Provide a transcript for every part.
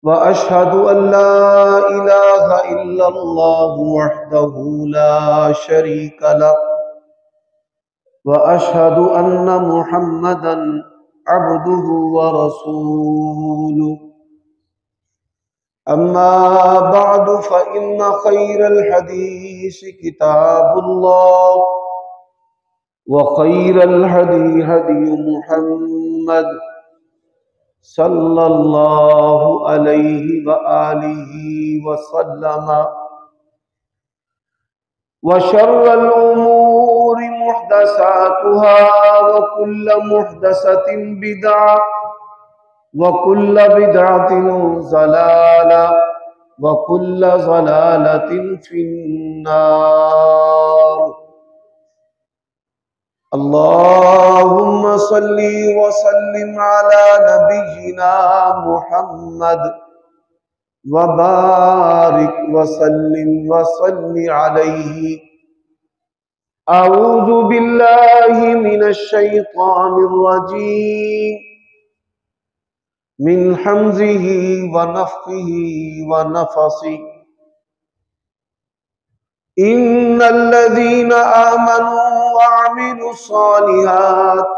व अशहदु अल्ला इलाहा इल्लल्लाहु वहदहु ला शरीका लह व अशहदु अन्ना मुहम्मदन अब्दुहु व रसूलुहु अम्मा बअद फ़इन्न खैरल हदीस किताबुल्लाह व खैरल हदी हदी मुहम्मद सल्लल्लाहु अलैहि व आलिहि व सल्लम व शर्रल उमूरि मुहदसातुहा व कुल्ल मुहदसतिन बिदअह व कुल्ल बिदअतिन ज़लाला व कुल्ल ज़लालतिन फिन्नार। अल्लाहुम्मा सल्ली व सल्लिम अला नबिय्यिना मुहम्मद व बारिक व सल्लिम व सल्लि अलैहि। अऊज़ु बिल्लाहि मिनश शैतानिर रजीम मिन हम्ज़िही व नफ़्ख़िही व नफ़सिही। इन्नल्लज़ीना आमनू व अमिलुस्सालिहात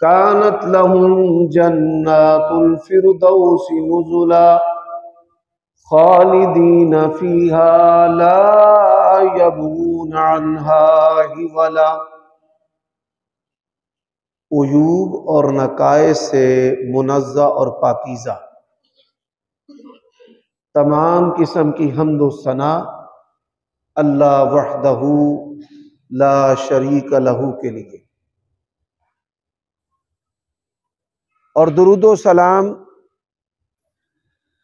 कानत लहुम जन्नातुल फ़िरदौसि नुज़ुला खालिदीन फ़ीहा ला यबग़ून अन्हा हिवला। उयूब और नकाए से मुनज़्ज़ा और पाकीज़ा तमाम किस्म की हम्द व सना अल्लाह वहदहू ला शरीक लहू के लिए, और दुरूदो सलाम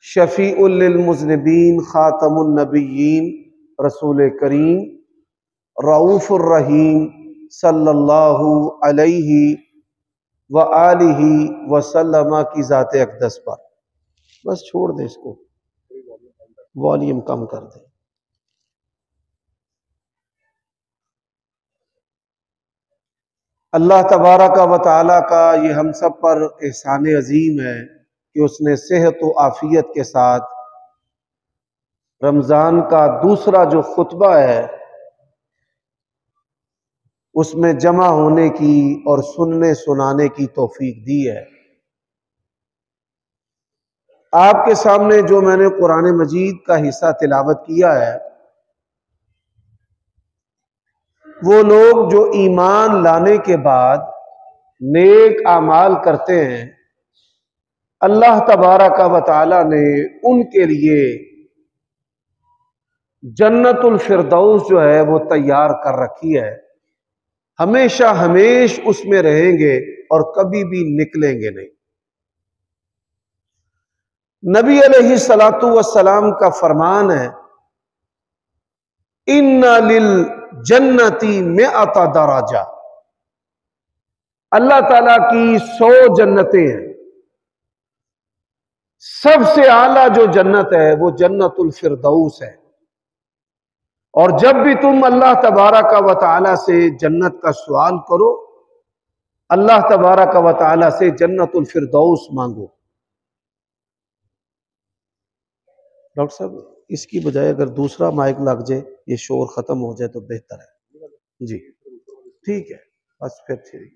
शफीउल लिल मुज़निबीन खातमुन नबिय्यीन रसूल करीम रऊफ़ुर रहीम सल्लल्लाहु अलैहि व आलिहि व सल्लम की ज़ात अक़दस पर। बस छोड़ दे इसको, वॉल्यूम कम कर दे। अल्लाह तबारक व तआला का ये हम सब पर एहसान अजीम है कि उसने सेहत व आफियत के साथ रमज़ान का दूसरा जो खुतबा है उसमें जमा होने की और सुनने सुनाने की तौफीक दी है। आपके सामने जो मैंने कुरान मजीद का हिस्सा तिलावत किया है, वो लोग जो ईमान लाने के बाद नेक आमाल करते हैं, अल्लाह तबारक व तआला ने उनके लिए जन्नतुल फिरदौस जो है वो तैयार कर रखी है। हमेशा हमेश उसमें रहेंगे और कभी भी निकलेंगे नहीं। नबी अलैहिस्सलातु वस्सलाम का फरमान है, इन्ना लिल जन्नती मिअता दराजा। अल्लाह ताला की 100 जन्नतें हैं। सबसे आला जो जन्नत है वो जन्नतुल फिरदौस है। और जब भी तुम अल्लाह तबारक व तआला से जन्नत का सवाल करो, अल्लाह तबारक व तआला से जन्नतुल फिरदौस मांगो। डॉक्टर साहब, इसकी बजाय अगर दूसरा माइक लग जाए, ये शोर खत्म हो जाए तो बेहतर है जी। ठीक है, बस फिर ठीक।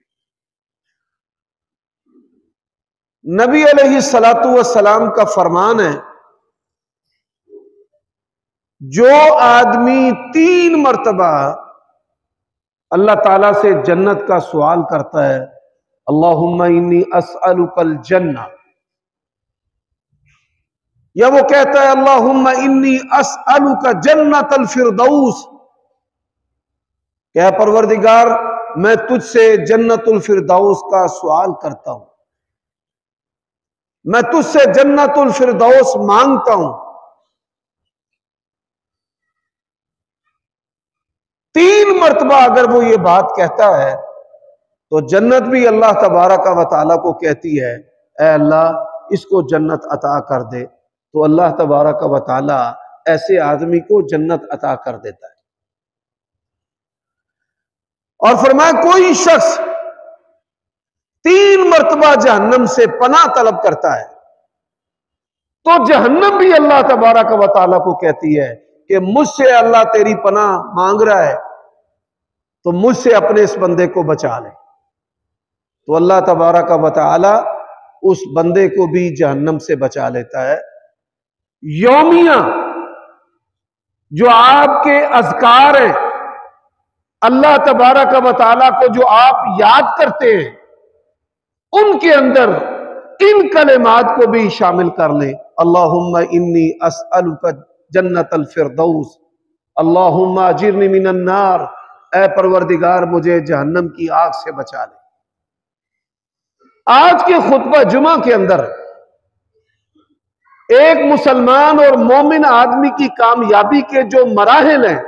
नबी अलैहिस्सलातु वस्सलाम का फरमान है, जो आदमी 3 मर्तबा अल्लाह ताला से जन्नत का सवाल करता है, अल्लाहुम्मा इन्नी अस्अलुकल जन्नह, या वो कहता है अल्लाहुम्मा इन्नी अस्अलुका जन्नतल फिरदौस, क्या परवरदिगार मैं तुझसे जन्नतुल फिरदौस का सवाल करता हूं, मैं तुझसे जन्नतुल फिरदौस मांगता हूं। 3 मर्तबा अगर वो ये बात कहता है तो जन्नत भी अल्लाह तबारक व तआला को कहती है, ऐ अल्लाह इसको जन्नत अता कर दे। तो अल्लाह तबारक व तआला ऐसे आदमी को जन्नत अता कर देता है। और फरमाया, कोई शख्स 3 मर्तबा जहन्नम से पनाह तलब करता है तो जहन्नम भी अल्लाह तबारक व तआला को कहती है कि मुझसे अल्लाह तेरी पनाह मांग रहा है तो मुझसे अपने इस बंदे को बचा ले। तो अल्लाह तबारक व तआला उस बंदे को भी जहन्नम से बचा लेता है। यौमिया जो आपके अज़कार हैं, अल्लाह तबारक व तआला को जो आप याद करते हैं, उनके अंदर इन कलिमात को भी शामिल कर लें। अल्लाहुम्मा इन्नी अस्अलुका जन्नतल फिरदौस, अल्लाहुम्मा अजिरनी मिनन नार, ऐ परवरदिगार मुझे जहन्नम की आग से बचा ले। आज के खुतबा जुमा के अंदर एक मुसलमान और मोमिन आदमी की कामयाबी के जो मराहिल हैं,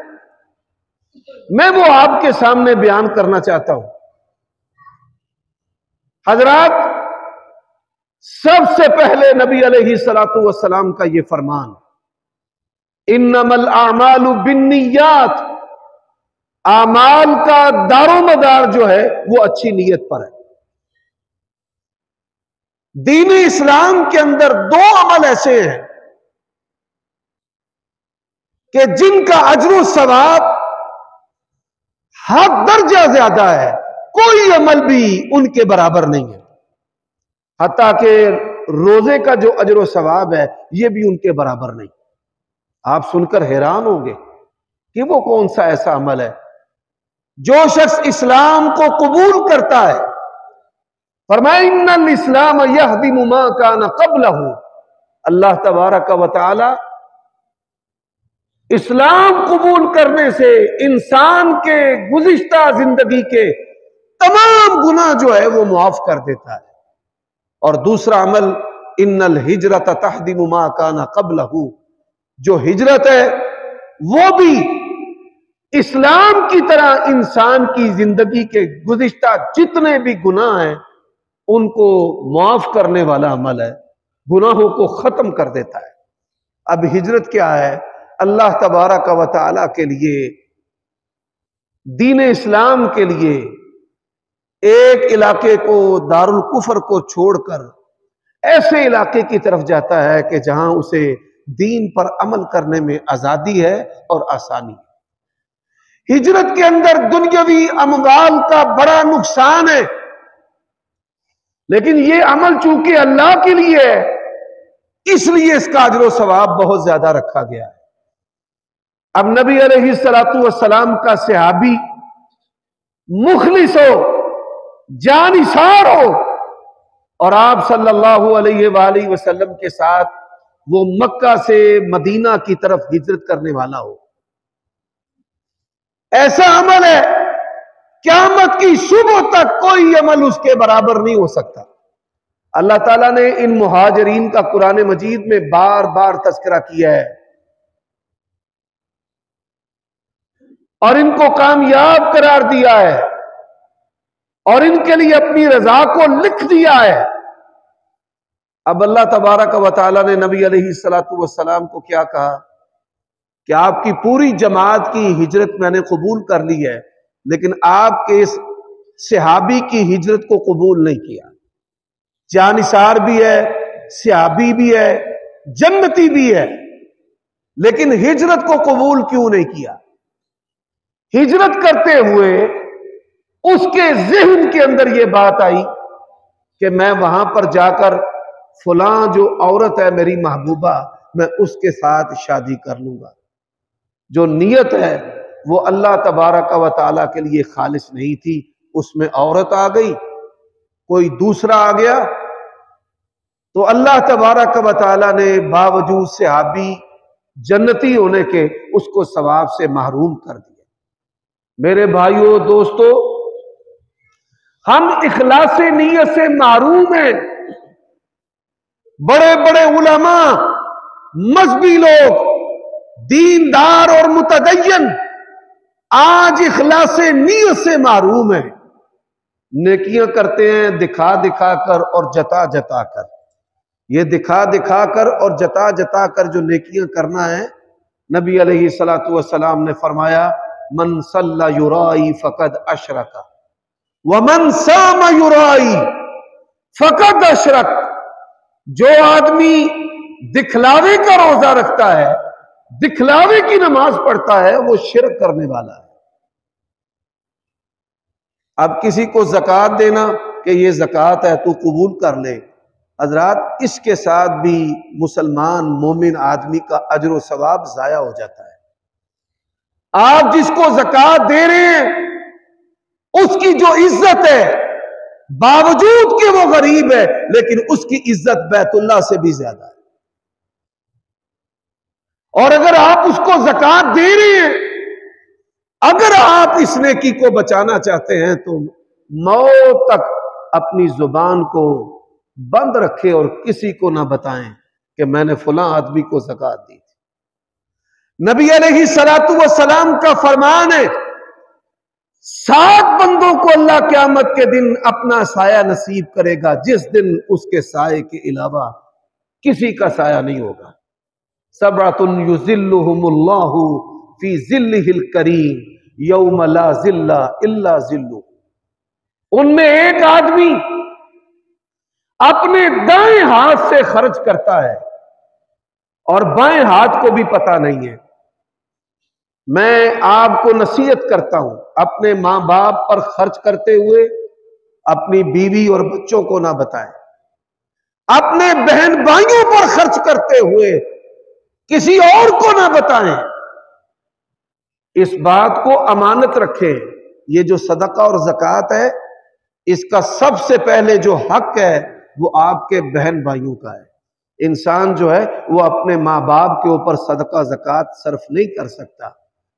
मैं वो आपके सामने बयान करना चाहता हूं। हजरात, सबसे पहले नबी अलैहिस्सलातु वस्सलाम का ये फरमान, इन्नमल आमालु बिन्नियात, आमाल का दारोमदार जो है वो अच्छी नीयत पर है। दीन इस्लाम के अंदर दो अमल ऐसे हैं कि जिनका अजर सवाब हद दर्जा ज्यादा है, कोई अमल भी उनके बराबर नहीं है। हत्ता कि रोजे का जो अजर सवाब है यह भी उनके बराबर नहीं। आप सुनकर हैरान होंगे कि वो कौन सा ऐसा अमल है जो शख्स इस्लाम को कबूल करता है। फरमाया इन्नल इस्लाम यहदिमु मा काना क़ब्लहु, अल्लाह तबारक व तआला इस्लाम कबूल करने से इंसान के गुज़िश्ता जिंदगी के तमाम गुनाह जो है वो मुआफ कर देता है। और दूसरा अमल, इन्नल हिजरत तहदिमु मा काना क़ब्लहु, जो हिजरत है वो भी इस्लाम की तरह इंसान की जिंदगी के गुज़िश्ता जितने भी गुनाह हैं उनको मुआफ करने वाला अमल है, गुनाहों को खत्म कर देता है। अब हिजरत क्या है? अल्लाह तबारक व तआला के लिए, दीन इस्लाम के लिए एक इलाके को, दारुल कुफर को छोड़कर ऐसे इलाके की तरफ जाता है कि जहां उसे दीन पर अमल करने में आजादी है और आसानी है। हिजरत के अंदर दुनियावी अमवाल का बड़ा नुकसान है, लेकिन ये अमल चूंकि अल्लाह के लिए है इसलिए इसका अजर सवाब बहुत ज्यादा रखा गया है। अब नबी अलैहिस्सलातु वस्सलाम का सहाबी मुखलिस हो, जानिसार हो और आप सल्लल्लाहु अलैहि वसल्लम के साथ वो मक्का से मदीना की तरफ हिजरत करने वाला हो, ऐसा अमल है क़यामत की सुबह तक कोई अमल उसके बराबर नहीं हो सकता। अल्लाह ताला ने इन मुहाजिरीन का कुरान मजीद में बार बार तज़किरा किया है और इनको कामयाब करार दिया है और इनके लिए अपनी रजा को लिख दिया है। अब अल्लाह तबारक व तआला ने नबी अलैहिस्सलातु वस्सलाम को क्या कहा कि आपकी पूरी जमात की हिजरत मैंने कबूल कर ली है, लेकिन आपके इस सहाबी की हिजरत को कबूल नहीं किया। जानिसार भी है, सहाबी भी है, जन्नती भी है, लेकिन हिजरत को कबूल क्यों नहीं किया? हिजरत करते हुए उसके ज़हन के अंदर यह बात आई कि मैं वहां पर जाकर फलां जो औरत है मेरी महबूबा, मैं उसके साथ शादी कर लूंगा। जो नीयत है वो अल्लाह तबारक व तआला के लिए खालिस नहीं थी, उसमें औरत आ गई, कोई दूसरा आ गया, तो अल्लाह तबारक व तआला ने बावजूद सहाबी जन्नती होने के उसको सवाब से महरूम कर दिया। मेरे भाइयों दोस्तों, हम इखलास नीयत से महरूम हैं। बड़े बड़े उलमा, मजहबी लोग, दीनदार और मुतदय्यन आज इखलास नीयत से महरूम है। नेकियां करते हैं दिखा दिखा कर और जता जता कर। ये दिखा दिखा कर और जता जता कर जो नेकियां करना है, नबी अलैहिस्सलातु वस्सलाम ने फरमाया, मन सल्ला युराई फकद अशरका व मन साम युराई फकद अशरक। जो आदमी दिखलावे का रोजा रखता है, दिखलावे की नमाज पढ़ता है, वो शिरक करने वाला है। अब किसी को ज़कात देना कि ये ज़कात है, तू कबूल कर ले, हजरात इसके साथ भी मुसलमान मोमिन आदमी का अजर व सवाब जाया हो जाता है। आप जिसको ज़कात दे रहे हैं उसकी जो इज्जत है, बावजूद कि वो गरीब है, लेकिन उसकी इज्जत बैतुल्लाह से भी ज्यादा है। और अगर आप उसको ज़कात दे रहे हैं, अगर आप इस नेकी को बचाना चाहते हैं तो मौत तक अपनी जुबान को बंद रखें और किसी को ना बताएं कि मैंने फलां आदमी को ज़कात दी थी। नबी अलैहिस्सलातु वस्सलाम का फरमान है, 7 बंदों को अल्लाह क़यामत के दिन अपना साया नसीब करेगा, जिस दिन उसके साये के अलावा किसी का साया नहीं होगा। सबअतुन युज़िल्लुहुमुल्लाहु फी ज़िल्लिहिल करीम यौम ला ज़िल्ला इल्ला ज़िल्लु। उनमें एक आदमी अपने दाएं हाथ से खर्च करता है और बाएं हाथ को भी पता नहीं है। मैं आपको नसीहत करता हूं, अपने मां बाप पर खर्च करते हुए अपनी बीवी और बच्चों को ना बताएं। अपने बहन भाइयों पर खर्च करते हुए किसी और को ना बताएं। इस बात को अमानत रखें। ये जो सदका और ज़कात है, इसका सबसे पहले जो हक है वो आपके बहन भाइयों का है। इंसान जो है वो अपने माँ बाप के ऊपर सदका ज़कात सर्फ नहीं कर सकता,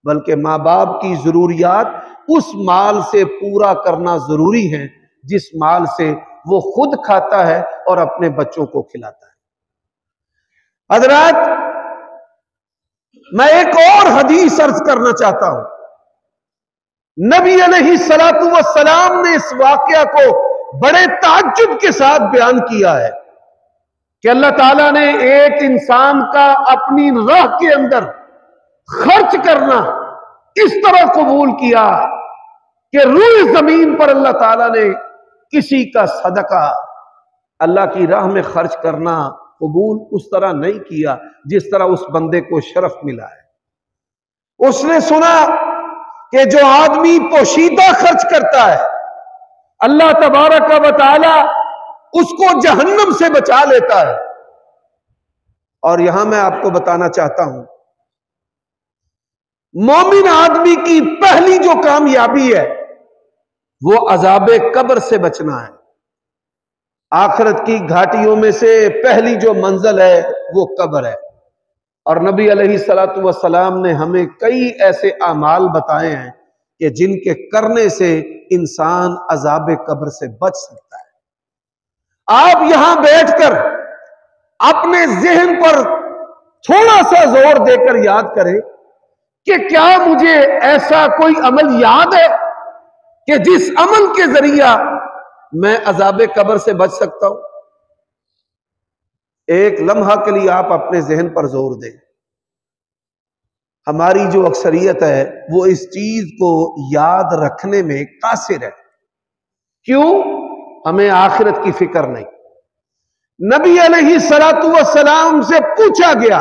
बल्कि माँ बाप की जरूरियात उस माल से पूरा करना जरूरी है जिस माल से वो खुद खाता है और अपने बच्चों को खिलाता है। हज़रात, मैं एक और हदीस अर्ज करना चाहता हूं। नबी अलैहिस्सलातु वस्सलाम ने इस वाकया को बड़े ताज्जुब के साथ बयान किया है कि अल्लाह ताला ने एक इंसान का अपनी राह के अंदर खर्च करना इस तरह कबूल किया कि रूए जमीन पर अल्लाह ताला ने किसी का सदका अल्लाह की राह में खर्च करना कबूल उस तरह नहीं किया जिस तरह उस बंदे को शरफ मिला है। उसने सुना कि जो आदमी पोशीदा खर्च करता है, अल्लाह तबारक व तआला उसको जहन्नम से बचा लेता है। और यहां मैं आपको बताना चाहता हूं, मोमिन आदमी की पहली जो कामयाबी है वो अजाबे कब्र से बचना है। आखिरत की घाटियों में से पहली जो मंजिल है वो कब्र है। और नबी अलैहिस्सलातु वस्सलाम ने हमें कई ऐसे अमाल बताए हैं कि जिनके करने से इंसान अजाब कब्र से बच सकता है। आप यहां बैठकर अपने जहन पर थोड़ा सा जोर देकर याद करें कि क्या मुझे ऐसा कोई अमल याद है कि जिस अमल के जरिया मैं अजाब कब्र से बच सकता हूं। एक लम्हा के लिए आप अपने जहन पर जोर दें। हमारी जो अक्सरियत है वो इस चीज को याद रखने में कासिर है। क्यों? हमें आखिरत की फिक्र नहीं। नबी अलैहिस्सलातु वस्सलाम से पूछा गया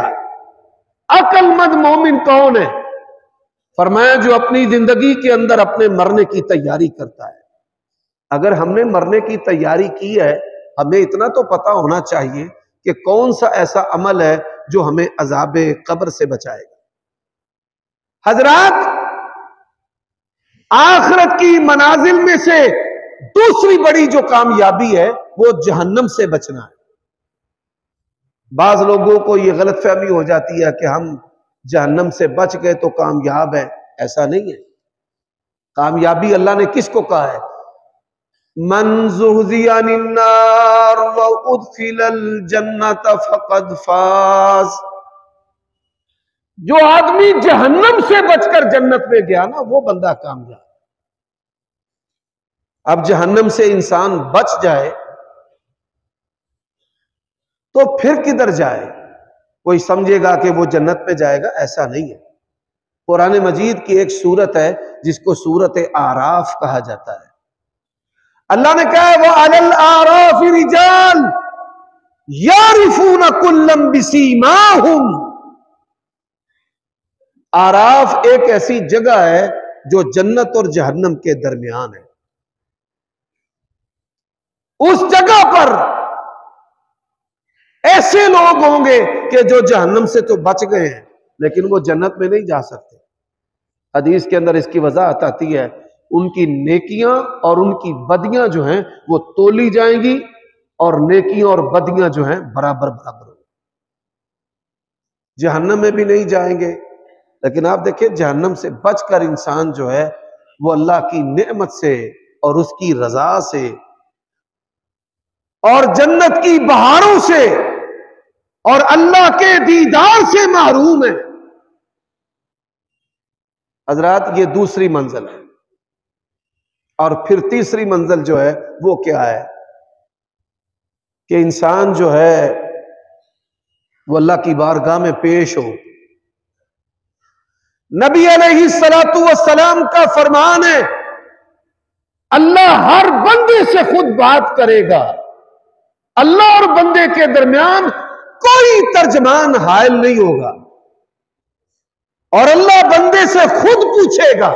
अक्लमंद मोमिन कौन है? फरमाया जो अपनी जिंदगी के अंदर अपने मरने की तैयारी करता है। अगर हमने मरने की तैयारी की है, हमें इतना तो पता होना चाहिए कि कौन सा ऐसा अमल है जो हमें अजाबे कब्र से बचाएगा। हजरात, आखिरत की मनाजिल में से दूसरी बड़ी जो कामयाबी है वो जहन्नम से बचना है। बाज लोगों को यह गलतफहमी हो जाती है कि हम जहन्नम से बच गए तो कामयाब है। ऐसा नहीं है। कामयाबी अल्लाह ने किसको कहा है? मन ज़ुहज़िया निन्नार व उदखिलल जन्नत फ़क़द फ़ाज़। जो आदमी जहन्नम से बचकर जन्नत में गया ना, वो बंदा कामयाब। अब जहन्नम से इंसान बच जाए तो फिर किधर जाए? कोई समझेगा कि वो जन्नत में जाएगा, ऐसा नहीं है। कुरान मजीद की एक सूरत है जिसको सूरत आराफ कहा जाता है। अल्लाह ने कहा है वो अलल आराफ रिजाल, यारिफून कुल्लम बिसीमाहुम। आराफ एक ऐसी जगह है जो जन्नत और जहन्नम के दरमियान है। उस जगह पर ऐसे लोग होंगे कि जो जहन्नम से तो बच गए हैं लेकिन वो जन्नत में नहीं जा सकते। हदीस के अंदर इसकी वजाहत आती है, उनकी नेकियां और उनकी बदियां जो हैं वो तोली जाएंगी और नेकियां और बदियां जो हैं बराबर बराबर होंगी। जहन्नम में भी नहीं जाएंगे, लेकिन आप देखिए जहन्नम से बचकर इंसान जो है वो अल्लाह की नेमत से और उसकी रजा से और जन्नत की बहारों से और अल्लाह के दीदार से महरूम है। हजरात, ये दूसरी मंजिल है। और फिर तीसरी मंजिल जो है वो क्या है कि इंसान जो है वो अल्लाह की बारगाह में पेश हो। नबी अलैहिस्सलातु वस्सलाम का फरमान है, अल्लाह हर बंदे से खुद बात करेगा। अल्लाह और बंदे के दरमियान कोई तर्जमान हायल नहीं होगा और अल्लाह बंदे से खुद पूछेगा।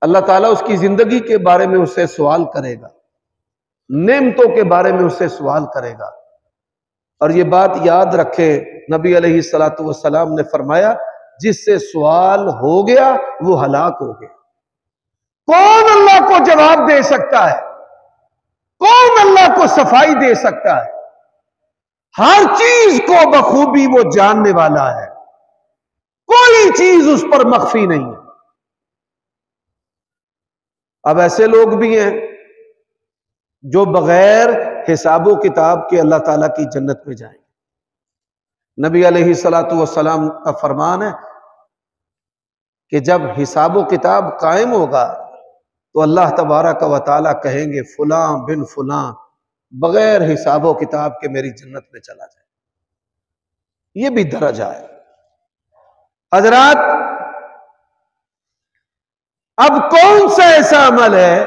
अल्लाह ताला उसकी जिंदगी के बारे में उससे सवाल करेगा, नेमतों के बारे में उससे सवाल करेगा। और ये बात याद रखे, नबी अलैहिस्सलातु वस्सलाम ने फरमाया, जिससे सवाल हो गया वो हलाक हो गया। कौन अल्लाह को जवाब दे सकता है? कौन अल्लाह को सफाई दे सकता है? हर चीज को बखूबी वो जानने वाला है, कोई चीज उस पर मख्फी नहीं है। अब ऐसे लोग भी हैं जो बगैर हिसाबो किताब के अल्लाह ताला की जन्नत में जाएंगे। नबी अलैहिस्सलातु वस्सलाम का फरमान है कि जब हिसाबो किताब कायम होगा तो अल्लाह तबारक व तआला कहेंगे, फुलां बिन फुलां बगैर हिसाबो किताब के मेरी जन्नत में चला जाए। ये भी दर्जा है। हजरात, अब कौन सा ऐसा अमल है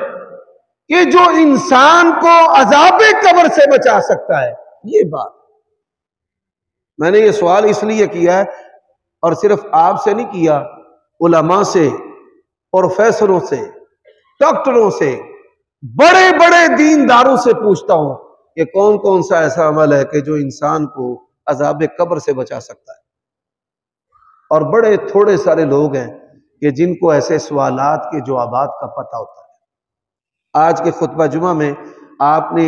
कि जो इंसान को अजाबे कब्र से बचा सकता है? ये बात मैंने ये सवाल इसलिए किया है और सिर्फ आपसे नहीं किया, उलमा से, प्रोफेसरों से, डॉक्टरों से, बड़े बड़े दीनदारों से पूछता हूं कि कौन कौन सा ऐसा अमल है कि जो इंसान को अजाबे कब्र से बचा सकता है। और बड़े थोड़े सारे लोग हैं कि जिनको ऐसे सवालात के जवाबात का पता होता है। आज के खुतबा जुमा में आपने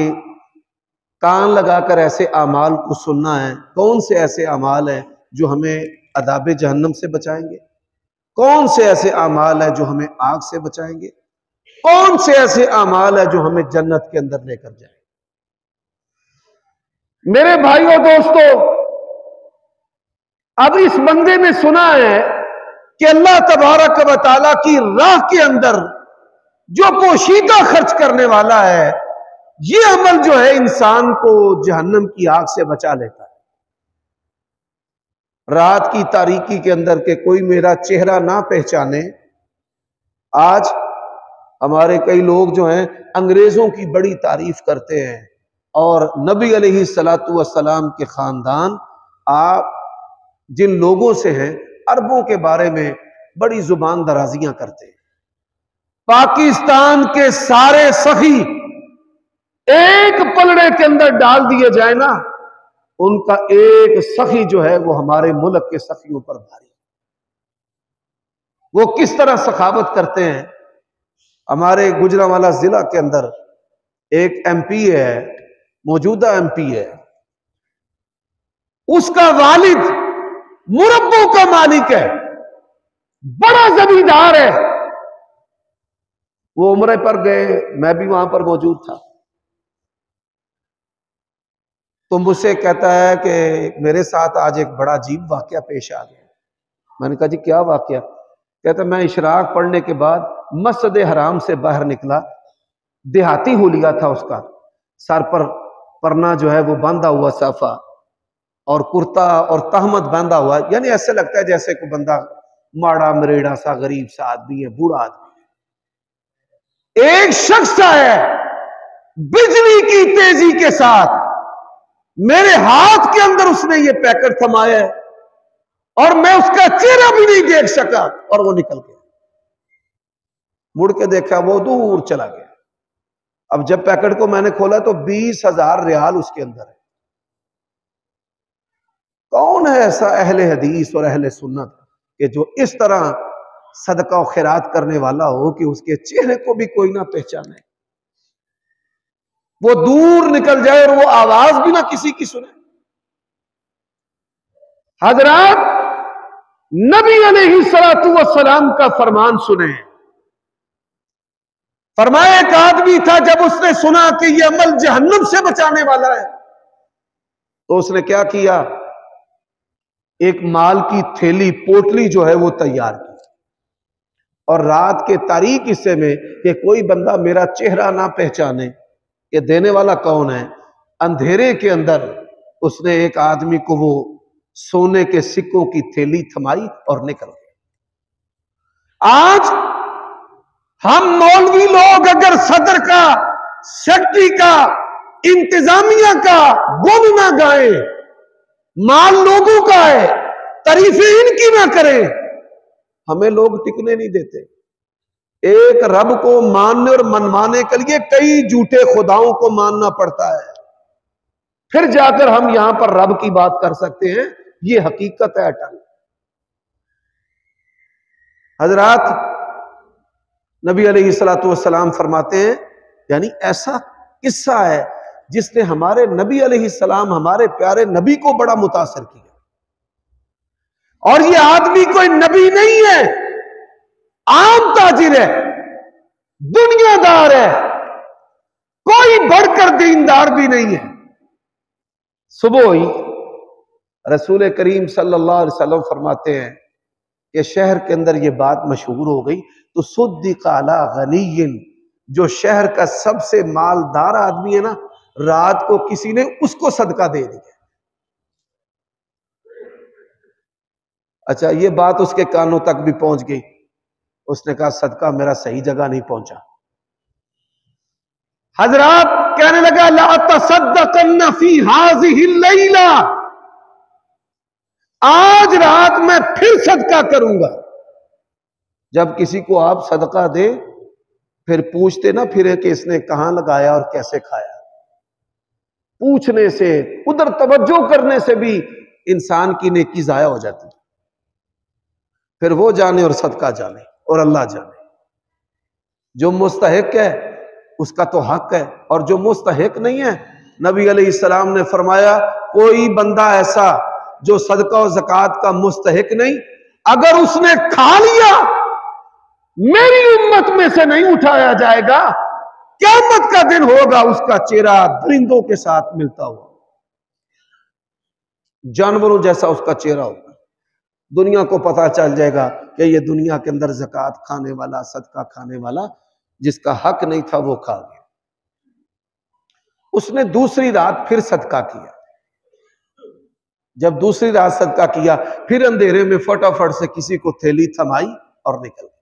कान लगाकर ऐसे अमाल को सुनना है। कौन से ऐसे अमाल हैं जो हमें अदाब जहन्नम से बचाएंगे? कौन से ऐसे अमाल है जो हमें आग से बचाएंगे? कौन से ऐसे अमाल है जो हमें जन्नत के अंदर लेकर जाएंगे? मेरे भाइयों दोस्तों, अब इस बंदे ने सुना है कि अल्लाह तबारक व तआला की राह के अंदर जो पोशीदा खर्च करने वाला है, ये अमल जो है इंसान को जहन्नम की आग से बचा लेता है। रात की तारीकी के अंदर के कोई मेरा चेहरा ना पहचाने। आज हमारे कई लोग जो हैं अंग्रेजों की बड़ी तारीफ करते हैं और नबी अलैहिस्सलातु वस्सलाम के खानदान, आप जिन लोगों से हैं, अरबों के बारे में बड़ी जुबान दराजियां करते हैं। पाकिस्तान के सारे सखी एक पलड़े के अंदर डाल दिए जाए ना, उनका एक सखी जो है वो हमारे मुल्क के सखियों पर भारी। वो किस तरह सखावत करते हैं। हमारे गुजरांवाला जिला के अंदर एक एमपी है, मौजूदा एमपी है, उसका वालिद मुरब्बों का मालिक है, बड़ा जमींदार है। वो उम्रे पर गए, मैं भी वहां पर मौजूद था। तो मुझसे कहता है कि मेरे साथ आज एक बड़ा अजीब वाकया पेश आ गया। मैंने कहा जी क्या वाकया? कहता मैं इशराक पढ़ने के बाद मस्जिद हराम से बाहर निकला, देहाती हुलिया था उसका, सर पर परना जो है वो बांधा हुआ साफा और कुर्ता और तहमद बांधा हुआ, यानी ऐसे लगता है जैसे कोई बंदा माड़ा मरेड़ा सा गरीब सा आदमी है, बूढ़ा आदमी। एक शख्स है बिजली की तेजी के साथ मेरे हाथ के अंदर उसने ये पैकेट थमाया है और मैं उसका चेहरा भी नहीं देख सका और वो निकल गया। मुड़ के देखा वो दूर चला गया। अब जब पैकेट को मैंने खोला तो 20,000 रियाल उसके अंदर है। कौन है ऐसा अहले हदीस और अहले सुन्नत कि जो इस तरह सदका और खैरात करने वाला हो कि उसके चेहरे को भी कोई ना पहचाने, वो दूर निकल जाए और वो आवाज भी ना किसी की सुने। हजरात, नबी अलैहिस्सलातु वस्सलाम का फरमान सुने। फरमाया एक आदमी था, जब उसने सुना कि यह अमल जहन्नम से बचाने वाला है तो उसने क्या किया, एक माल की थैली पोटली जो है वो तैयार की और रात के तारीक हिस्से में कि कोई बंदा मेरा चेहरा ना पहचाने कि देने वाला कौन है, अंधेरे के अंदर उसने एक आदमी को वो सोने के सिक्कों की थैली थमाई और निकल गया। आज हम मौलवी लोग अगर सदर का, सेक्रेटरी का, इंतजामिया का गुण ना गाए, माल लोगों का है, तारीफें इनकी ना करें, हमें लोग टिकने नहीं देते। एक रब को मानने और मनवाने के लिए कई झूठे खुदाओं को मानना पड़ता है, फिर जाकर हम यहां पर रब की बात कर सकते हैं। ये हकीकत है अटल। हजरात, नबी अलैहिस्सलातु वस्सलाम फरमाते हैं, यानी ऐसा किस्सा है जिसने हमारे नबी अलैहिस्सलाम, हमारे प्यारे नबी को बड़ा मुतासर किया। और ये आदमी कोई नबी नहीं है, आम ताजिर है, दुनियादार है, कोई बढ़कर दीनदार भी नहीं है। सुबह ही रसूल करीम सल्लल्लाहु अलैहि वसल्लम फरमाते हैं कि शहर के अंदर ये बात मशहूर हो गई तो सुद्दिक़ अला गनीयिन, जो शहर का सबसे मालदार आदमी है ना, रात को किसी ने उसको सदका दे दिया। अच्छा, ये बात उसके कानों तक भी पहुंच गई। उसने कहा सदका मेरा सही जगह नहीं पहुंचा। हजरात, कहने लगा ला तसद्दक़न्न फी हाज़िहि लैला, आज रात मैं फिर सदका करूंगा। जब किसी को आप सदका दे फिर पूछते ना फिर कि इसने कहां लगाया और कैसे खाया। पूछने से, उधर तवज्जो करने से भी इंसान की नेकी जाया हो जाती है। फिर वो जाने और सदका जाने और अल्लाह जाने। जो मुस्तहिक है उसका तो हक है, और जो मुस्तहिक नहीं है, नबी अलैहिस्सलाम ने फरमाया कोई बंदा ऐसा जो सदका और ज़कात का मुस्तहिक नहीं, अगर उसने खा लिया मेरी उम्मत में से नहीं उठाया जाएगा। क़यामत का दिन होगा उसका चेहरा दरिंदों के साथ मिलता हुआ, जानवरों जैसा उसका चेहरा होगा। दुनिया को पता चल जाएगा कि ये दुनिया के अंदर ज़कात खाने वाला, सदका खाने वाला, जिसका हक नहीं था वो खा गया। उसने दूसरी रात फिर सदका किया। जब दूसरी रात सदका किया, फिर अंधेरे में फटाफट से किसी को थैली थमाई और निकल गया।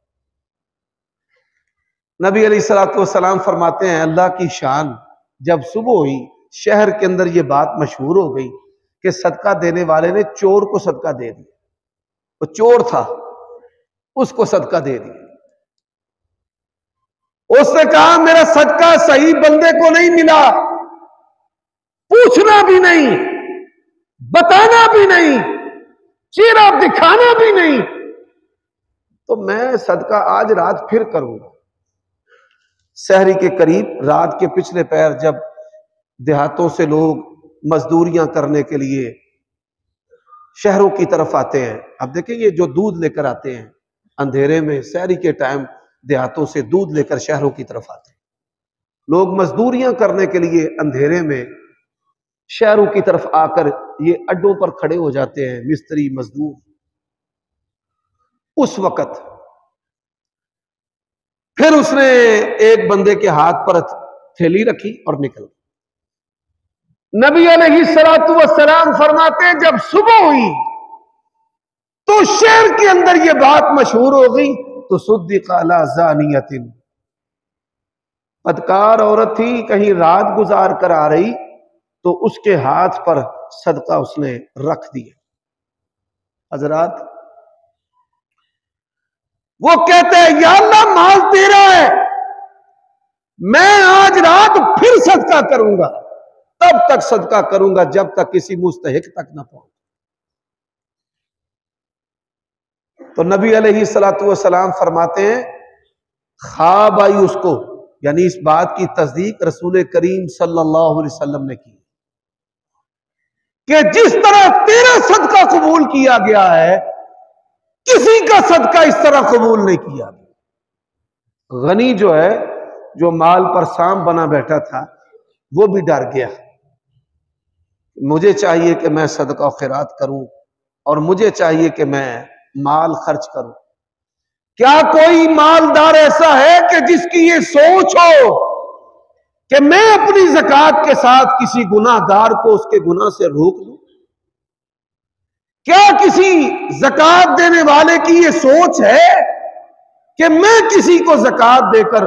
नबी अलैहिस्सलातु वस्सलाम फरमाते हैं, अल्लाह की शान, जब सुबह हुई शहर के अंदर यह बात मशहूर हो गई कि सदका देने वाले ने चोर को सदका दे दिया। वो चोर था, उसको सदका दे दिया। उसने कहा मेरा सदका सही बंदे को नहीं मिला, पूछना भी नहीं, बताना भी नहीं, चेहरा दिखाना भी नहीं, तो मैं सदका आज रात फिर करूंगा। सहरी के करीब रात के पिछले पैर जब देहातों से लोग मजदूरियां करने के लिए शहरों की तरफ आते हैं, अब देखिए ये जो दूध लेकर आते हैं अंधेरे में, सहरी के टाइम देहातों से दूध लेकर शहरों की तरफ आते हैं लोग, मजदूरियां करने के लिए अंधेरे में शहरों की तरफ आकर ये अड्डों पर खड़े हो जाते हैं मिस्त्री मजदूर। उस वक्त फिर उसने एक बंदे के हाथ पर थैली रखी और निकल। नबी अलैहिस्सलातु वस्सलाम फरमाते हैं जब सुबह हुई तो शहर के अंदर यह बात मशहूर हो गई तो सुद्दिक़ अला ज़ानियतिन, बदकार औरत थी, कहीं रात गुजार कर आ रही तो उसके हाथ पर सदका उसने रख दिया। हजरात, वो कहते हैं या अल्लाह माल तेरा है, मैं आज रात फिर सदका करूंगा, तब तक सदका करूंगा जब तक किसी मुस्तहिक तक ना पहुंच। तो नबी अलैहिस्सलातु वस्सलाम फरमाते हैं, ख्वाब आई उसको, यानी इस बात की तस्दीक रसूल करीम सल्लल्लाहु अलैहि वसल्लम ने की कि जिस तरह तेरा सदका कबूल किया गया है, किसी का सदका इस तरह कबूल नहीं किया गया। गनी जो है, जो माल पर सांप बना बैठा था, वो भी डर गया। मुझे चाहिए कि मैं सदका खैरात करूं और मुझे चाहिए कि मैं माल खर्च करूं। क्या कोई मालदार ऐसा है कि जिसकी ये सोच हो कि मैं अपनी ज़कात के साथ किसी गुनाहगार को उसके गुनाह से रोक दूं? क्या किसी ज़कात देने वाले की ये सोच है कि मैं किसी को ज़कात देकर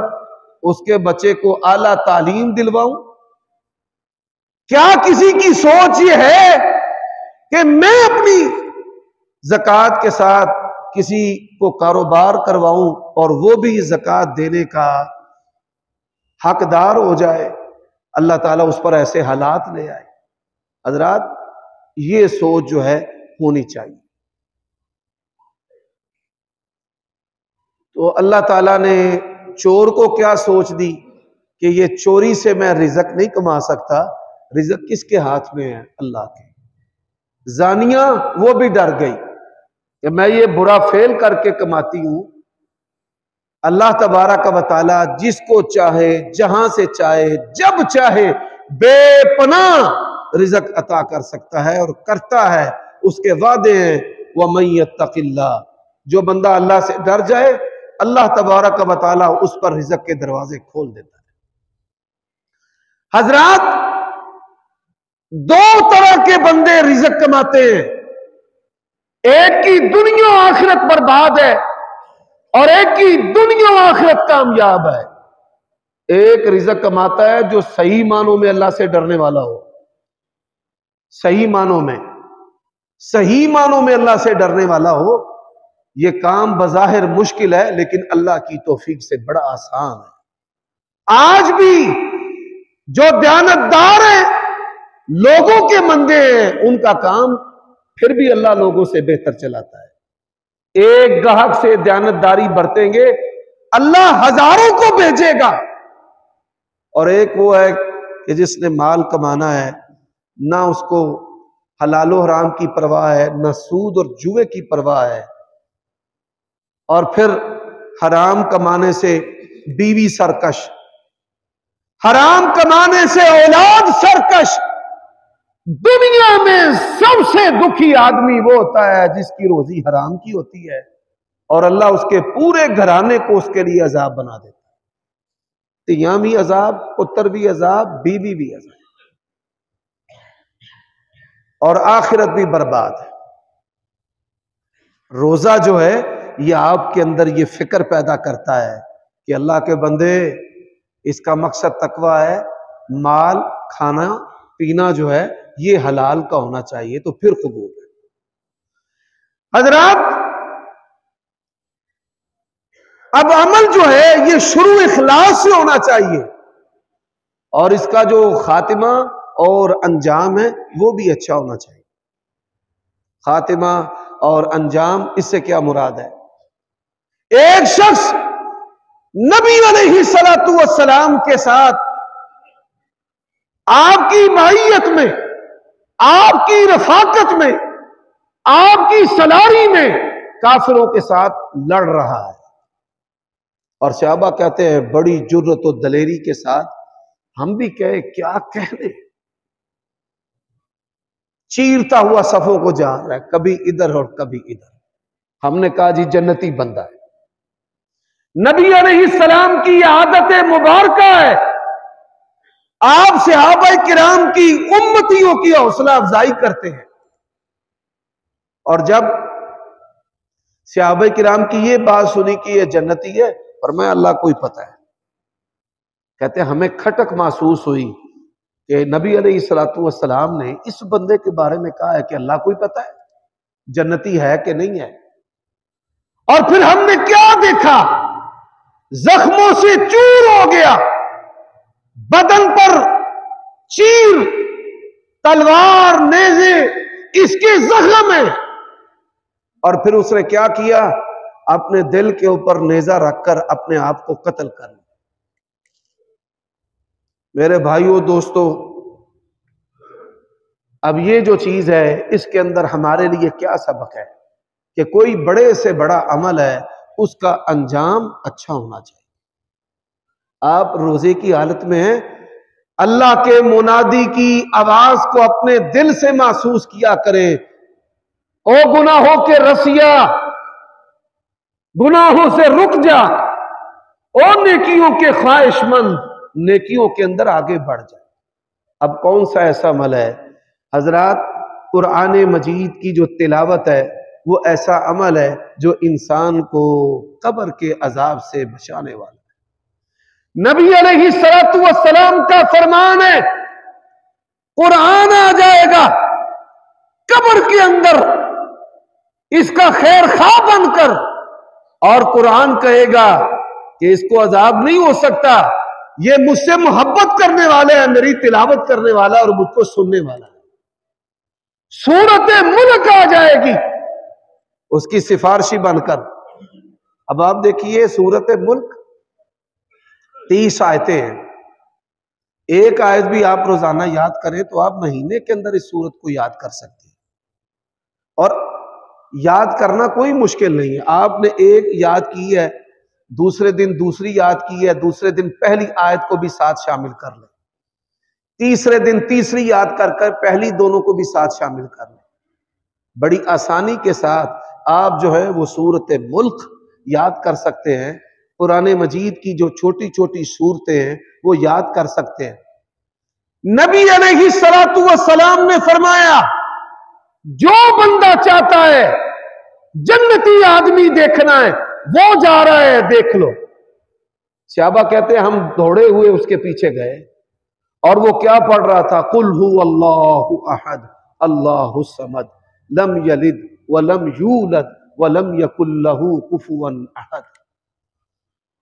उसके बच्चे को आला तालीम दिलवाऊं? क्या किसी की सोच ये है कि मैं अपनी ज़कात के साथ किसी को कारोबार करवाऊं और वो भी ज़कात देने का हकदार हो जाए? अल्लाह ताला उस पर ऐसे हालात ले आए। हजरात, ये सोच जो है होनी चाहिए। तो अल्लाह ताला ने चोर को क्या सोच दी कि ये चोरी से मैं रिज़्क नहीं कमा सकता, रिज़्क किसके हाथ में है? अल्लाह के। जानिया वो भी डर गई कि मैं ये बुरा फेल करके कमाती हूं। अल्लाह तबारक व तआला जिसको चाहे, जहां से चाहे, जब चाहे बेपनाह रिज़्क अता कर सकता है और करता है। उसके वादे हैं, वमन यत्तक़िल्लाह, जो बंदा अल्लाह से डर जाए, अल्लाह तबारक व तआला उस पर रिज़्क के दरवाजे खोल देता है। हजरात, दो तरह के बंदे रिज़्क कमाते हैं, एक की दुनिया आखिरत बर्बाद है और एक की दुनिया आखिरत कामयाब है। एक रिज़्क कमाता है जो सही मानों में अल्लाह से डरने वाला हो, सही मानों में अल्लाह से डरने वाला हो। यह काम बज़ाहिर मुश्किल है, लेकिन अल्लाह की तौफीक से बड़ा आसान है। आज भी जो दयानतदार हैं, लोगों के मंदे हैं, उनका काम फिर भी अल्लाह लोगों से बेहतर चलाता है। एक गाहक से दयानतदारी बरतेंगे, अल्लाह हजारों को भेजेगा। और एक वो है कि जिसने माल कमाना है, ना उसको हलालो हराम की परवाह है, ना सूद और जुए की परवाह है, और फिर हराम कमाने से बीवी सरकश, हराम कमाने से औलाद सरकश। दुनिया में सबसे दुखी आदमी वो होता है जिसकी रोजी हराम की होती है और अल्लाह उसके पूरे घराने को उसके लिए अजाब बना देता है। तियां भी अजाब, पुत्र भी अजाब, बीवी भी अजाब, और आखिरत भी बर्बाद है। रोजा जो है, ये आपके अंदर ये फिक्र पैदा करता है कि अल्लाह के बंदे, इसका मकसद तकवा है, माल खाना पीना जो है ये हलाल का होना चाहिए, तो फिर कबूल है। हजरात, अब अमल जो है ये शुरू इखलास से होना चाहिए और इसका जो खातिमा और अंजाम है वो भी अच्छा होना चाहिए। खातिमा और अंजाम, इससे क्या मुराद है? एक शख्स नबी अलैहिस्सलातु वस्सलाम के साथ आपकी माहियत में, आपकी रफाकत में, आपकी सलारी में काफिरों के साथ लड़ रहा है, और सहाबा कहते हैं बड़ी जुर्रत और दलेरी के साथ, हम भी कहे क्या कहने, चीरता हुआ सफों को जा रहा है, कभी इधर और कभी इधर। हमने कहा जी जन्नती बंदा है। नबी अलैहिस्सलाम की आदत मुबारक है, आप सहाबा किराम की उम्मतियों की हौसला अफजाई करते हैं, और जब सहाबा किराम की ये बात सुनी कि ये जन्नती है, फरमाया अल्लाह को ही पता है। कहते हमें खटक महसूस हुई कि नबी अलैहिस्सलातु वस्सलाम ने इस बंदे के बारे में कहा है कि अल्लाह को ही पता है जन्नती है कि नहीं है। और फिर हमने क्या देखा, जख्मों से चूर हो गया, बदन पर चीर, तलवार, नेज़े, इसके जख्म है। और फिर उसने क्या किया, अपने दिल के ऊपर नेजा रखकर अपने आप को कत्ल कर लिया। मेरे भाइयों दोस्तों, अब ये जो चीज है इसके अंदर हमारे लिए क्या सबक है कि कोई बड़े से बड़ा अमल है उसका अंजाम अच्छा होना चाहिए। आप रोजे की हालत में हैं, अल्लाह के मुनादी की आवाज को अपने दिल से महसूस किया करें, ओ गुनाहों के रसिया, गुनाहों से रुक जा, ओ नेकियों के ख्वाहिशमंद, नेकियों के अंदर आगे बढ़ जा। अब कौन सा ऐसा अमल है हजरात, कुरान मजीद की जो तिलावत है वो ऐसा अमल है जो इंसान को कब्र के अजाब से बचाने वाला है। नबी अलैहिस्सलातु वस्सलाम का फरमान है, कुरान आ जाएगा कब्र के अंदर इसका खैर खा बनकर, और कुरान कहेगा कि इसको अजाब नहीं हो सकता, ये मुझसे मोहब्बत करने वाले हैं, मेरी तिलावत करने वाला और मुझको सुनने वाला है। सूरत मुल्क आ जाएगी उसकी सिफारिशी बनकर। अब आप देखिए सूरत मुल्क 30 आयतें हैं, एक आयत भी आप रोजाना याद करें तो आप महीने के अंदर इस सूरत को याद कर सकते हैं। और याद करना कोई मुश्किल नहीं है, आपने एक याद की है, दूसरे दिन दूसरी याद की है, दूसरे दिन पहली आयत को भी साथ शामिल कर लें, तीसरे दिन तीसरी याद कर कर पहली दोनों को भी साथ शामिल कर लें। बड़ी आसानी के साथ आप जो है वो सूरत मुल्क याद कर सकते हैं, कुरान मजीद की जो छोटी छोटी सूरतें हैं वो याद कर सकते हैं। नबी अलैहिस्सलातु वस्सलाम ने फरमाया, जो बंदा चाहता है जन्नती आदमी देखना है वो जा रहा है, देख लो। सहाबा कहते हैं हम दौड़े हुए उसके पीछे गए और वो क्या पढ़ रहा था, कुल हु अल्लाहु अहद अल्लाहु समद लम यलिद व लम यूलद व लम यकुल लहू कुफुवन अहद।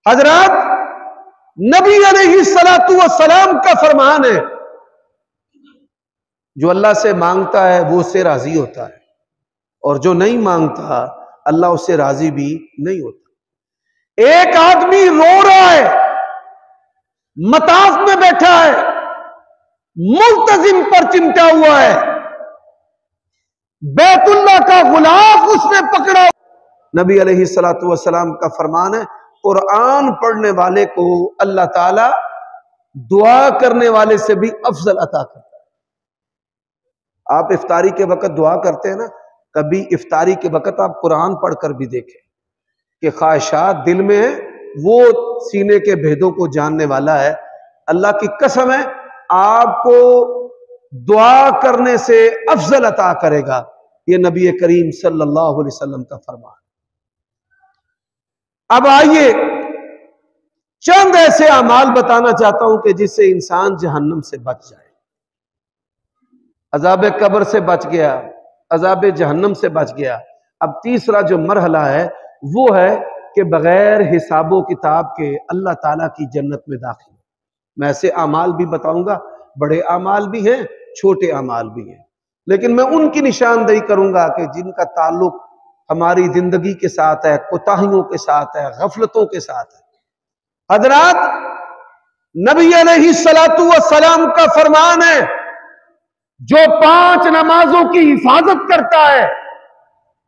हजरत नबी अलैहिस्सलातु वस्सलाम का फरमान है, जो अल्लाह से मांगता है वो उससे राजी होता है, और जो नहीं मांगता अल्लाह उससे राजी भी नहीं होता। एक आदमी रो रहा है, मताफ में बैठा है, मुल्तजिम पर चिमटा हुआ है, बैतुल्लाह का गुलाफ उसने पकड़ा। नबी अलैहिस्सलातु वस्सलाम का फरमान है, कुरान पढ़ने वाले को अल्लाह ताला दुआ करने वाले से भी अफजल अता करता है। आप इफ्तारी के वक्त दुआ करते हैं ना, कभी इफ्तारी के वक्त आप कुरान पढ़कर भी देखें कि ख्वाहिशात दिल में है, वो सीने के भेदों को जानने वाला है। अल्लाह की कसम है आपको दुआ करने से अफजल अता करेगा, ये नबी करीम सल्लल्लाहु अलैहि वसल्लम का फरमान। अब आइए चंद ऐसे अमाल बताना चाहता हूं कि जिससे इंसान जहन्नम से बच जाए, अजाब कब्र से बच गया, अजाब जहन्नम से बच गया। अब तीसरा जो मरहला है वो है कि बगैर हिसाबो किताब के अल्लाह ताला की जन्नत में दाखिल। मैं ऐसे अमाल भी बताऊंगा, बड़े अमाल भी हैं, छोटे अमाल भी हैं, लेकिन मैं उनकी निशानदेही करूंगा कि जिनका ताल्लुक हमारी जिंदगी के साथ है, कोताहियों के साथ है, गफलतों के साथ है। हजरात नबी अलैहिस्सलातु वस्सलाम का फरमान है, जो 5 नमाजों की हिफाजत करता है,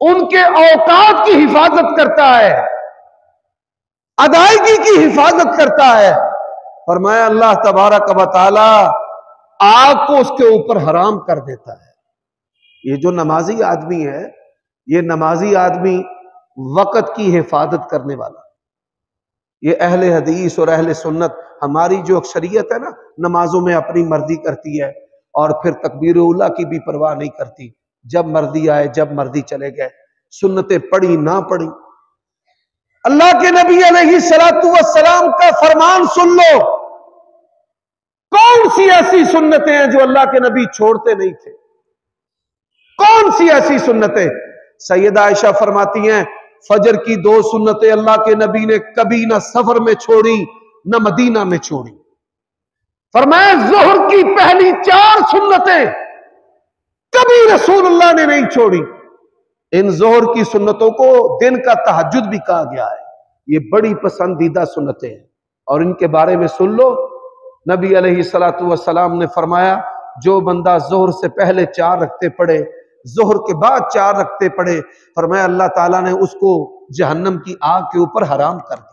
उनके औकात की हिफाजत करता है, अदायगी की हिफाजत करता है, फरमाया अल्लाह तबारक व तआला आग को उसके ऊपर हराम कर देता है। ये जो नमाजी आदमी है, ये नमाजी आदमी वक़्त की हिफाजत करने वाला, ये अहले हदीस और अहले सुन्नत, हमारी जो अक्सरियत है ना, नमाजों में अपनी मर्जी करती है और फिर तकबीर-उल-ला की भी परवाह नहीं करती, जब मर्जी आए जब मर्जी चले गए, सुन्नतें पढ़ी ना पढ़ी। अल्लाह के नबी अलैहिस्सलातु वस्सलाम का फरमान सुन लो, कौन कौन सी ऐसी सुन्नतें हैं जो अल्लाह के नबी छोड़ते नहीं थे? कौन सी ऐसी सुन्नतें? सैयदा आयशा फरमाती हैं, फजर की 2 सुन्नतें अल्लाह के नबी ने कभी ना सफर में छोड़ी न मदीना में छोड़ी। फरमाया जोहर की पहली 4 सुन्नतें कभी रसूलुल्लाह ने नहीं छोड़ी। इन जोहर की सुन्नतों को दिन का तहज्जुद भी कहा गया है। ये बड़ी पसंदीदा सुन्नतें हैं और इनके बारे में सुन लो। नबी अलैहिस्सलातु वस्सलाम ने फरमाया, जो बंदा जोहर से पहले 4 रखते पड़े, जोहर के बाद 4 रखते पड़े, फरमाया अल्लाह ताला ने उसको जहन्नम की आग के ऊपर हराम कर दिया।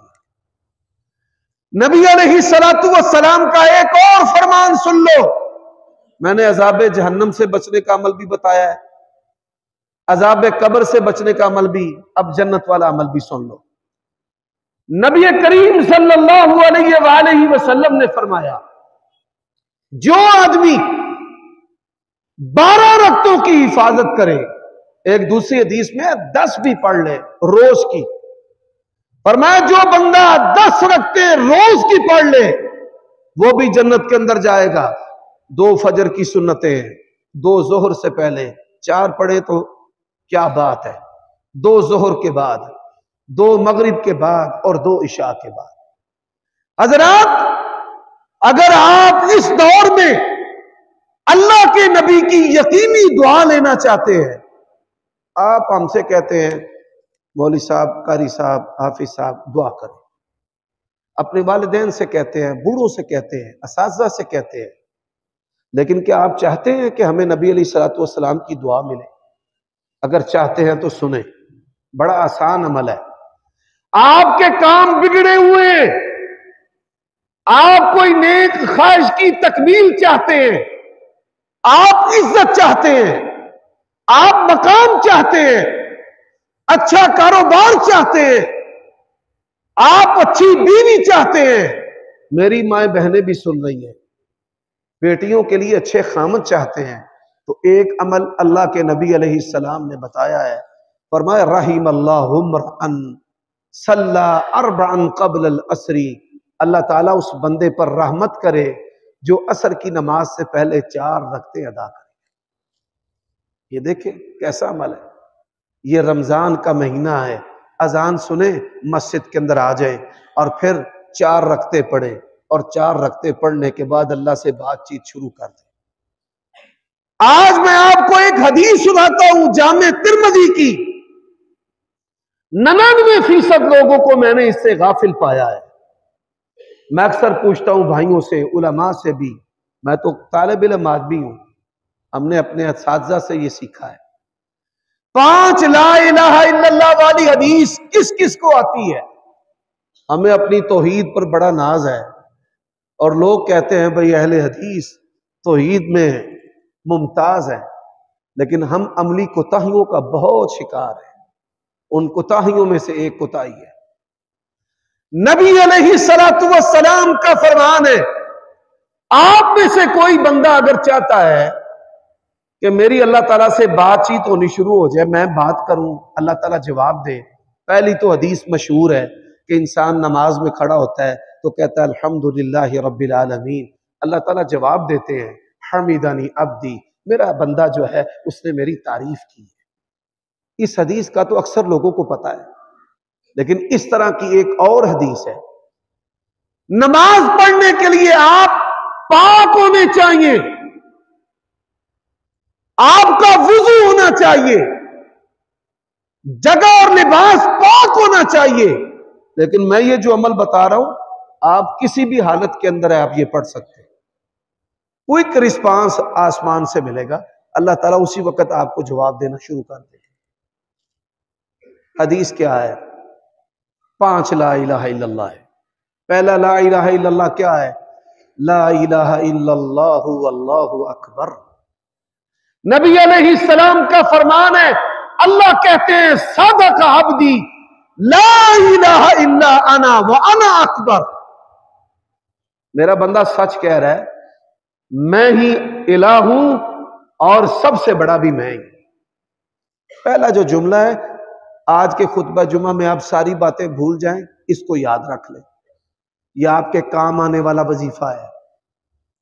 नबी अलैहिस्सलातु वस्सलाम का एक और फरमान सुन लो। मैंने अजाब जहन्नम से बचने का अमल भी बताया है, अजाब कब्र से बचने का अमल भी, अब जन्नत वाला अमल भी सुन लो। नबी करीम सल्लल्लाहु अलैहि वसल्लम ने फरमाया, जो आदमी 12 रक्तों की हिफाजत करे, एक दूसरी हदीस में 10 भी पढ़ ले रोज की, फरमाया जो बंदा 10 रक्ते रोज की पढ़ ले वो भी जन्नत के अंदर जाएगा। 2 फजर की सुन्नतें, 2 जोहर से पहले, 4 पढ़े तो क्या बात है, 2 जोहर के बाद, 2 मगरिब के बाद और 2 इशा के बाद। हजरात, अगर आप इस दौर में अल्लाह के नबी की यकीनी दुआ लेना चाहते हैं, आप हमसे कहते हैं मौलवी साहब, कारी साहब, हाफिज साहब दुआ करें। अपने वालिदैन से कहते हैं, बूढ़ों से कहते हैं, असातिज़ा से कहते हैं, लेकिन क्या आप चाहते हैं कि हमें नबी अलैहिस्सलातु वस्सलाम की दुआ मिले? अगर चाहते हैं तो सुने, बड़ा आसान अमल है। आपके काम बिगड़े हुए हैं, आप कोई नेक ख्वाहिश की तकमील चाहते हैं, आप इज्जत चाहते हैं, आप मकाम चाहते हैं, अच्छा कारोबार चाहते हैं, आप अच्छी बीवी चाहते हैं। मेरी माएं बहनें भी सुन रही हैं, बेटियों के लिए अच्छे खामद चाहते हैं, तो एक अमल अल्लाह के नबी अलैहिस्सलाम ने बताया है। फरमाया रहिमल्लाहु मरअन सल्ला अर्बअन क़ब्ल अल-अस्री, अल्लाह ताला उस बंदे पर रहमत करे जो असर की नमाज से पहले 4 रक्ते अदा करे। ये देखें कैसा अमल है। ये रमजान का महीना है, अजान सुने मस्जिद के अंदर आ जाए और फिर 4 रक्ते पढ़े और 4 रक्ते पढ़ने के बाद अल्लाह से बातचीत शुरू कर दे। आज मैं आपको एक हदीस सुनाता हूं जामे तिर्मिज़ी की। 99% लोगों को मैंने इससे गाफिल पाया है। मैं अक्सर पूछता हूं भाइयों से, उलमा से भी, मैं तो तालिब इल्म आदमी हूं, हमने अपने असातिज़ा से ये सीखा है। 5 ला इलाहा इल्लल्लाह वाली हदीस किस किस को आती है? हमें अपनी तौहीद पर बड़ा नाज है और लोग कहते हैं भाई अहले हदीस तौहीद में मुमताज है, लेकिन हम अमली कोताहियों का बहुत शिकार है। उन कोताहियों में से एक कोताही है, नबी अलैहिस्सलातु वस्सलाम का फरमान है, आप में से कोई बंदा अगर चाहता है कि मेरी अल्लाह ताला से बातचीत होनी शुरू हो जाए, मैं बात करूं, अल्लाह ताला जवाब दे। पहली तो हदीस मशहूर है कि इंसान नमाज में खड़ा होता है तो कहता है अल्हम्दुलिल्लाहि रब्बिल आलमीन, अल्लाह ताला जवाब देते हैं हमीदानी अब्दी, मेरा बंदा जो है उसने मेरी तारीफ की है। इस हदीस का तो अक्सर लोगों को पता है, लेकिन इस तरह की एक और हदीस है, नमाज पढ़ने के लिए आप पाक होने चाहिए, आपका वुजू होना चाहिए, जगह और लिबास पाक होना चाहिए। लेकिन मैं ये जो अमल बता रहा हूं आप किसी भी हालत के अंदर है आप ये पढ़ सकते हैं, क्विक रिस्पांस आसमान से मिलेगा, अल्लाह ताला उसी वक्त आपको जवाब देना शुरू कर देगा। हदीस क्या है? 5 ला इलाहा इल्लल्लाह है। पहला ला इलाहा इल्लल्लाह क्या है? ला इलाहा इल्लल्लाहु वल्लाहु अकबर। नबी अलैहिस्सलाम का फरमान है, अल्लाह कहते हैं सदक अब्दी ला इलाहा इल्ला अना व अना अकबर, मेरा बंदा सच कह रहा है, मैं ही इलाह हूं और सबसे बड़ा भी मैं ही। पहला जो जुमला है, आज के खुतबा जुमा में आप सारी बातें भूल जाएं, इसको याद रख लें, यह आपके काम आने वाला वजीफा है।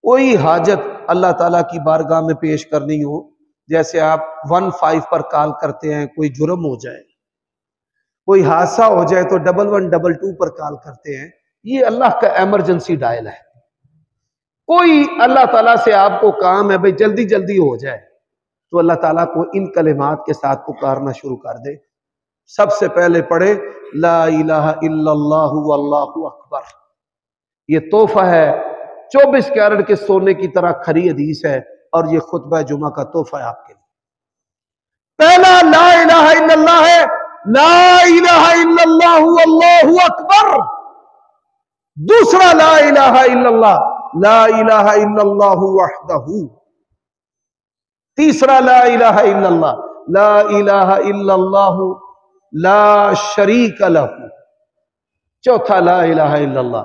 कोई हाजत अल्लाह ताला की बारगाह में पेश करनी हो, जैसे आप 15 पर कॉल करते हैं, कोई जुर्म हो जाए, कोई हादसा हो जाए तो 1122 पर कॉल करते हैं, ये अल्लाह का इमरजेंसी डायल है। कोई अल्लाह ताला से आपको काम है भाई जल्दी जल्दी हो जाए, तो अल्लाह ताला को इन कलिमात के साथ पुकारना शुरू कर दे। सबसे पहले पढ़े ला इलाहा इल्लल्लाहु वल्लाहु अकबर। ये तोहफा है, 24 कैरेट के सोने की तरह खरी हदीस है, और ये खुतबा जुमा का तोहफा है आपके लिए। पहला ला इलाहा इल्लल्लाह है, ला इलाहा इल्लल्लाहु वल्लाहु अकबर। दूसरा ला इलाहा इल्लल्लाह, ला इलाहा इल्लल्लाहु वहदहू। तीसरा ला इलाहा इल्लल्लाह, ला इलाहा इल्लल्लाहु ला शरीक लहू। चौथा ला इलाहा इल्लल्लाह,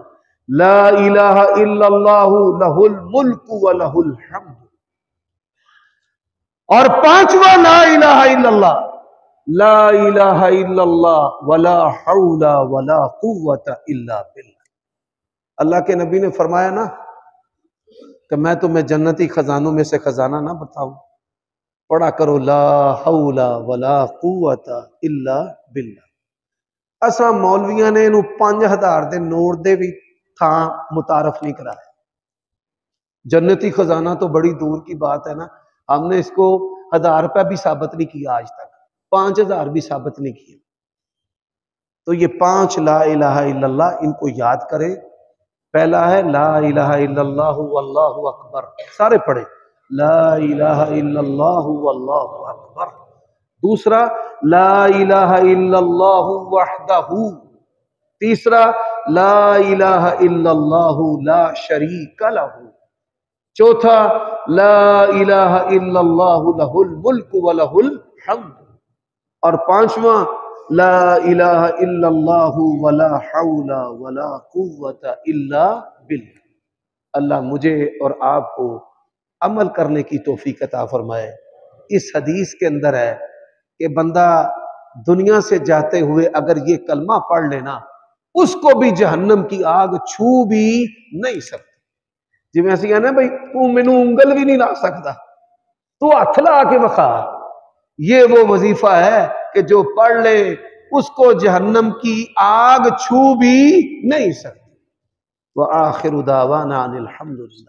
ला इलाहा इल्लल्लाहु लहुल मुल्कु व लहुल हम्द। और पांचवा ला इलाहा इल्लल्लाह, ला इलाहा इल्लल्लाह वला हौला वला कुव्वता इल्ला बिल्लाह। अल्लाह के नबी ने फरमाया ना कि मैं तुम्हें जन्नती खजानों में से खजाना ना बताऊं, पढ़ा करो ला हौला वला कुव्वता इल्ला बिल्लाह। असा मौलवियां ने इनू 5000 दे नोट दे भी था मुतारफ नहीं कराया। जन्नती खजाना तो बड़ी दूर की बात है ना, हमने इसको 1000 रुपया भी साबित नहीं किया आज तक, 5000 भी साबित नहीं किया। तो ये 5 ला इलाहा इल्लल्लाह, इनको याद करें। पहला है ला इलाहा इल्लल्लाहु वल्लाहु अकबर, सारे पढ़े ला इलाहा इल्लल्लाहु वल्लाहु अकबर। दूसरा ला इलाहा इल्लल्लाहु वहदहू। तीसरा ला इलाहा इल्लल्लाहु ला शरीक लहू। चौथा ला इलाहा इल्लल्लाहु लहुल मुल्क व लहुल हम्द। और पांचवा ला इलाहा इल्लल्लाहु वला हौला वला कुव्वता इल्ला बिल्लाह। अल्लाह मुझे और आपको अमल करने की तौफीक अता फरमाए। इस हदीस के अंदर है कि बंदा दुनिया से जाते हुए अगर ये कलमा पढ़ लेना, उसको भी जहन्नम की आग छू भी नहीं सकती। जिवें असीं कहने भाई तू मैनू उंगल भी नहीं ला सकता, तू हथ ला के विखा। ये वो वजीफा है कि जो पढ़ ले उसको जहन्नम की आग छू भी नहीं सकती। व आखिरु दावाना अनिल हम्दुलिल्लाह।